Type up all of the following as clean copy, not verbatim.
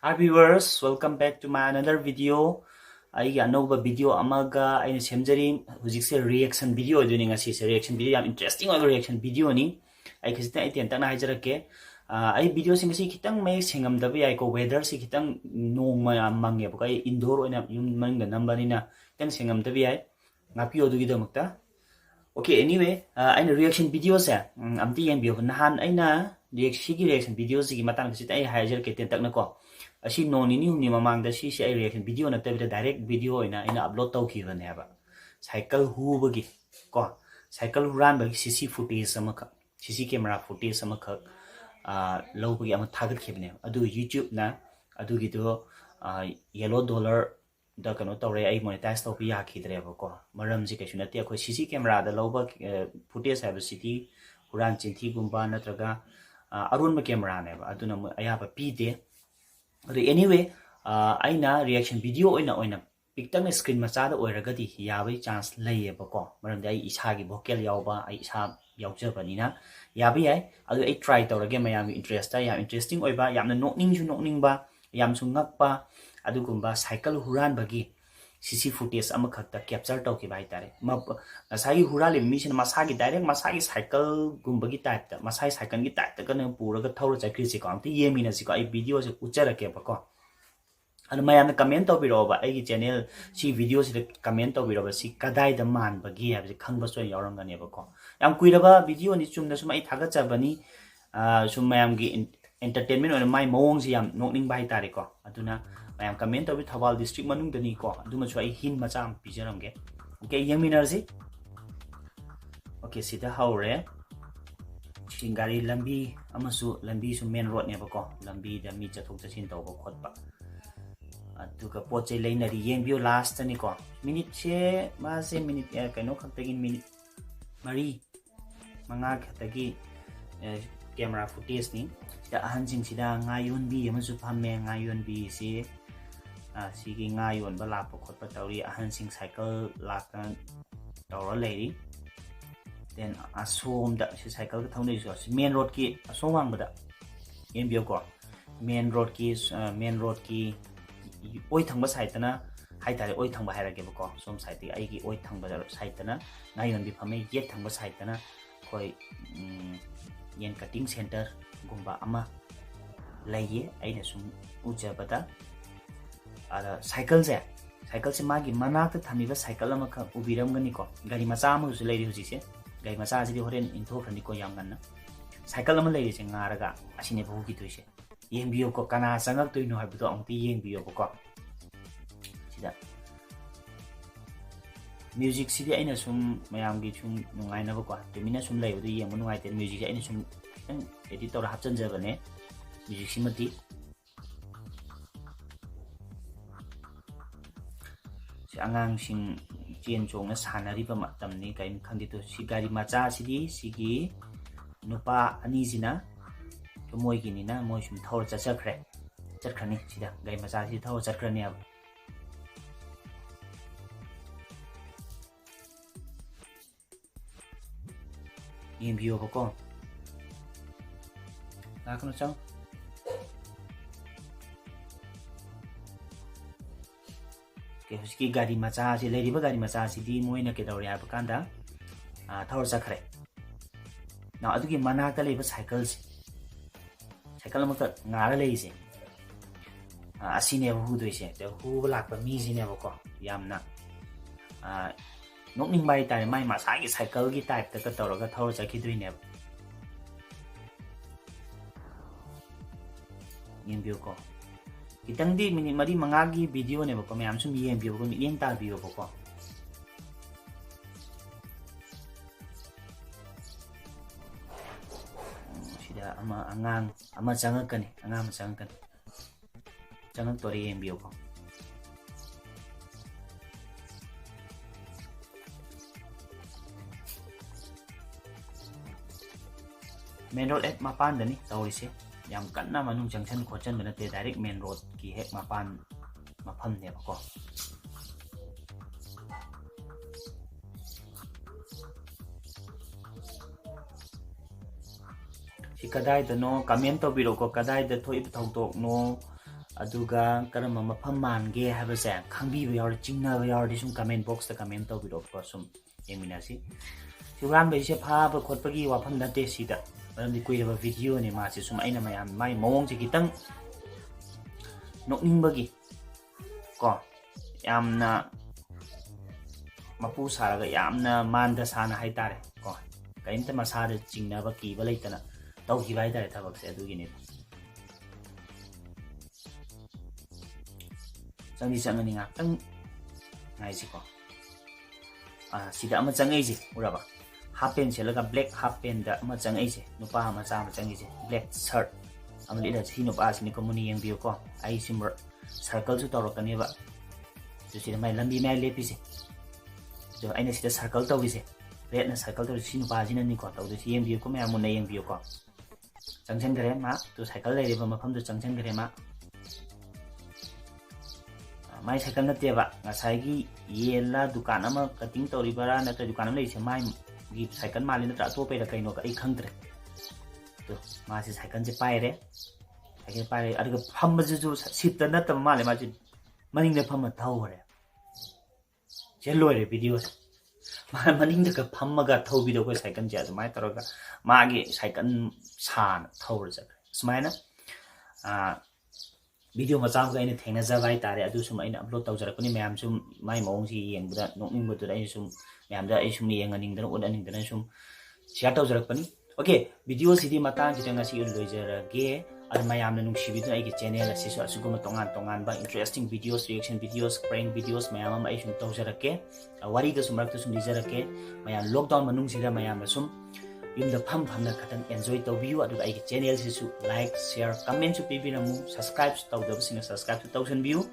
Hi viewers, welcome back to my another video. I another video amaga I semjari hujikse reaction video doing a reaction video. I'm interesting reaction video ni. I kisita iti antang na hajarake. I video sing si kitang may singam dabi ay ko weather si kitang nung mangya bukai indoor na yung mangga number ni na kitang singam dabi ay ngapi odu gida makta. Okay, anyway, I reaction video sa amti yang bio nahan ay na reaction video si matang kisita ay hajar kete tak na ko. Asi no ni humni mamang da si ai reaction video na tabi direct video ina upload tau ki ban haba cycle hu bagi ko cycle run bagi cc footage sama ka cc camera footage sama ka low bagi ama thagat khibne adu youtube na adu gi do yellow dollar da kano tawre ai monetize tau pi ya khidre ba ko maram ji kaisuna te ko cc camera da low ba footage haba city huran chinthi gumba natraga arun ma camera ne ba adu na aya ba pi de anyway aina reaction video oina picture screen machada oiragadi yabai chance layeba ko maramda ai isagi vocal yauba ai isa yaujabani na yabi ai adu ai try tawrage mayam interest ya interesting oiba yamna nokningba yam sungakpa adu gumba cycle huran bagi cc footage amakhakta capture tawki bai tare masagi hurale mission masagi direct masagi cycle gumbagi type ta masai cycle gi type ta kana puraga thawra chakri si ko amti yemina si ko ai video se uchara ke ba ko anu mayam comment to biro ba ai channel si video si comment to biro ba si kadai da man bagi ha si khangba so yaurang ga ne ba ko yam kuiraba video ni chumna sum ai thaga chabani sum mayam gi entertainment on my mong si yam nokningba hai tare ko aduna mayam comment to bi thawal district manung dani ko aduma chu ai hin macham pijaram ge okay yaminar si okay sida haure singari lambi amasu lambi su main road ne ba ko lambi da mi chathok chachin to ba khot ba aduga poche leinari yengbio last ni ko minute che ma se minute kaino khantagin minute mari manga khatagi camera footage ni da ahanjing sida ngayon bi amasu phamme ngayon bi si sigi ngayon ba lak khot pa tawri ahansing cycle lak tawra leiri then asom da si cycle ka thonei so main road ki asom wang bada yengbio ko main road ki oi thangba site na hai tare oi thangba haira ge ko som site ti ai gi oi thangba site na ngayon bi phame yet thangba site na koi yen cutting center gumba ama laiye aina sum uja bada ada cycle se magi manak ta thamiba cycle ama kha ubiram gani ko gari macha ma su leiri huji se gari macha ji horen intho khani ko yang ganna cycle ama leiri se ngaraga asine bu gi tuise yengbio ko kana sangak tuino habido angti yengbio ko sida music sidi aina sum mayam gi sum nungai na ko temina sum lai bu yeng nungai te music aina sum editor hapchan jabane music simati si angang sing chen chong na sanari ba matam ni kain khandi to si gari macha sidi sigi nupa ani jina moi gi ni na moi sum thor chakhrani sida gai macha si thor chakhrani ab yem bio ko la kono chang ke huski gari macha si leiri ba gari macha si di moi na ke dawri ab kanda thor chakhre na adugi mana ta leba cycle cycle ma ka ngara leise asine hu doise te hu lak pa mi sine ba ko yamna nokningba tai mai ma sa gi cycle gi type ta ka tawra thor chakhi duine yengbio ko kitang di minute mari mangagi video ne ba ko mayam sum yengbio ko yen ta bio ko sida ama angang ama changakani angam changakani changak tori yengbio ko main road at mapan dani tawrise yam kanna manung junction khochan bana te direct main road ki hek mapan mafam ne ko si kadai da no comment to biro ko kadai da thoi thau tok no aduga karam mafam mange habase khangbi yaur chingna yaur di sum comment box ta comment to biro ko sum yeminasi huran ba ise pha ba khotpagi wafam nate sida maram di kuiraba video ni ma se sum aina mayam mai mawong se kitang nokningbagi ko yamna mapu saraga yamna manda sana haitare ko kainta masada chingna ba ki ba leitana tau hi bai dare thabak se adu gini changi changani nga tang ngai si ko sida ama changai ji uraba half pen selaga black half pen da ama changai ji nupa ama cha ama changai ji black shirt amali da si nupa sini komuni yang biyo ko ai simber circle su tawrakani ba so sida mai lambi mai lepi se so aina sida circle tawi se red na circle tawi si nupa jina ni ko taw do si yang biyo ko mai amuna yang biyo ko changchen gare ma to cycle lai ba mafam do changchen gare ma mai cycle na te ba ngasai gi yela dukan ama cutting tori bara na to dukan lai se mai gi cycle ma lin tra to pe da kai no ka ai khang tre to ma si cycle je pai re cycle pai re aduga pham ba ju sit ta na ta ma le ma ji maning de pham ma thau re je loi re video ma maning de ka pham ma ga thau video ko cycle je mai tar ga ma gi cycle san thau re ja smaina video macam ga ina thengna ja bai tare adu sum ina upload taw jara kuni mayam sum mai mawong si yeng buda nokning bu da ai sum mayam da ai sum yeng aning da on aning da sum share taw jara kuni okay video sidi matang ji tanga si loi jara ge ad mayam na nung si video ai ge channel asi so asuguma tongan ba interesting videos reaction videos prank videos mayam ai sum taw jara ke wari da sum rak sum li jara ke mayam lockdown manung sida mayam sum yumda pham na khatan enjoy tawbiu adu ai channel si su like share comment su pibiramu subscribe taw da sina subscribe to tawsan view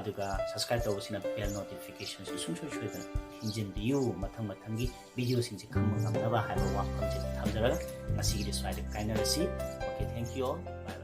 adu ga subscribe taw sina bell notification su sum shu da hinjin view mathang gi video sin si kham ngam na ba ha wa kham ji tham dara ngasi gi swai de kaina si okay thank you all bye.